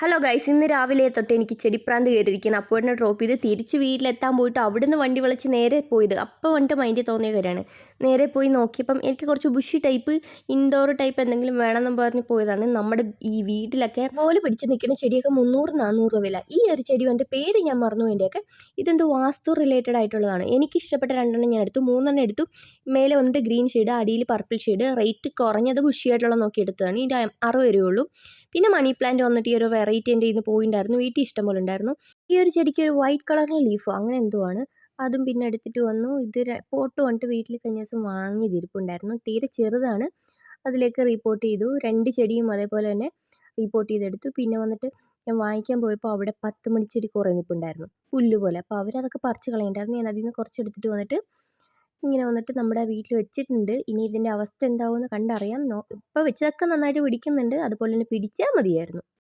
Hello guys, ഇന്ന് രാവിലെ തൊട്ട് എനിക്ക് ചെടിപ്രാന്ത് കയറിയിരിക്കണം. അപ്പോൾ തന്നെ ഡ്രോപ്പ് ചെയ്ത് തിരിച്ച് വീട്ടിലെത്താൻ പോയിട്ട് അവിടുന്ന് വണ്ടി വിളിച്ച് നേരെ പോയത്. അപ്പോൾ വന്നിട്ട് മൈൻഡിൽ തോന്നിയ കാര്യമാണ്. നേരെ പോയി നോക്കിയപ്പം എനിക്ക് കുറച്ച് ബുഷി ടൈപ്പ് ഇൻഡോർ ടൈപ്പ് എന്തെങ്കിലും വേണമെന്നും പറഞ്ഞ് പോയതാണ്. നമ്മുടെ ഈ വീട്ടിലൊക്കെ പോലെ പിടിച്ച് നിൽക്കുന്ന ചെടിയൊക്കെ 300-400 രൂപ വില. ഈ ഒരു ചെടി വന്നിട്ട് പേര് ഞാൻ മറന്നു. അതിൻ്റെയൊക്കെ ഇതെന്തോ വാസ്തു റിലേറ്റഡ് ആയിട്ടുള്ളതാണ്. എനിക്കിഷ്ടപ്പെട്ട 2 ഞാൻ എടുത്തു, 3 എടുത്തു. മേലെ വന്നിട്ട് ഗ്രീൻ ഷെയ്ഡ്, അടിയിൽ പർപ്പിൾ ഷെയ്ഡ്. റേറ്റ് കുറഞ്ഞത് ബുഷിയായിട്ടുള്ള നോക്കി എടുത്തതാണ്. ഇതിൻ്റെ 60 രൂപയുള്ളൂ. പിന്നെ മണി പ്ലാന്റ് വന്നിട്ട് ഈ ഒരു വെറൈറ്റി എൻ്റെ ഇന്ന് പോയിണ്ടായിരുന്നു. വീട്ടിൽ ഇഷ്ടം പോലെ ഉണ്ടായിരുന്നു. ഈ ഒരു ചെടിക്ക് ഒരു വൈറ്റ് കളറിലെ ലീഫോ അങ്ങനെ എന്തോ ആണ്. അതും പിന്നെ എടുത്തിട്ട് വന്നു. ഇത് പോട്ട് വന്നിട്ട് വീട്ടിൽ കഴിഞ്ഞ ദിവസം വാങ്ങിയതിരിപ്പുണ്ടായിരുന്നു. തീരെ ചെറുതാണ്. അതിലേക്ക് റീപോർട്ട് ചെയ്തു. 2 ചെടിയും അതേപോലെ തന്നെ റീപോർട്ട് ചെയ്തെടുത്തു. പിന്നെ വന്നിട്ട് ഞാൻ വാങ്ങിക്കാൻ പോയപ്പോൾ അവിടെ 10 മണിച്ചെടി കുറേ നിൽപ്പുണ്ടായിരുന്നു, പുല്ല് പോലെ. അപ്പോൾ അവരതൊക്കെ പറിച്ച് കളയുണ്ടായിരുന്നു. ഞാൻ അതിൽ നിന്ന് കുറച്ചെടുത്തിട്ട് വന്നിട്ട് ഇങ്ങനെ വന്നിട്ട് നമ്മുടെ വീട്ടിൽ വെച്ചിട്ടുണ്ട്. ഇനി ഇതിൻ്റെ അവസ്ഥ എന്താവുമെന്ന് കണ്ടറിയാം. ഇപ്പോൾ വെച്ചതൊക്കെ നന്നായിട്ട് പിടിക്കുന്നുണ്ട്. അതുപോലെ തന്നെ പിടിച്ചാൽ മതിയായിരുന്നു.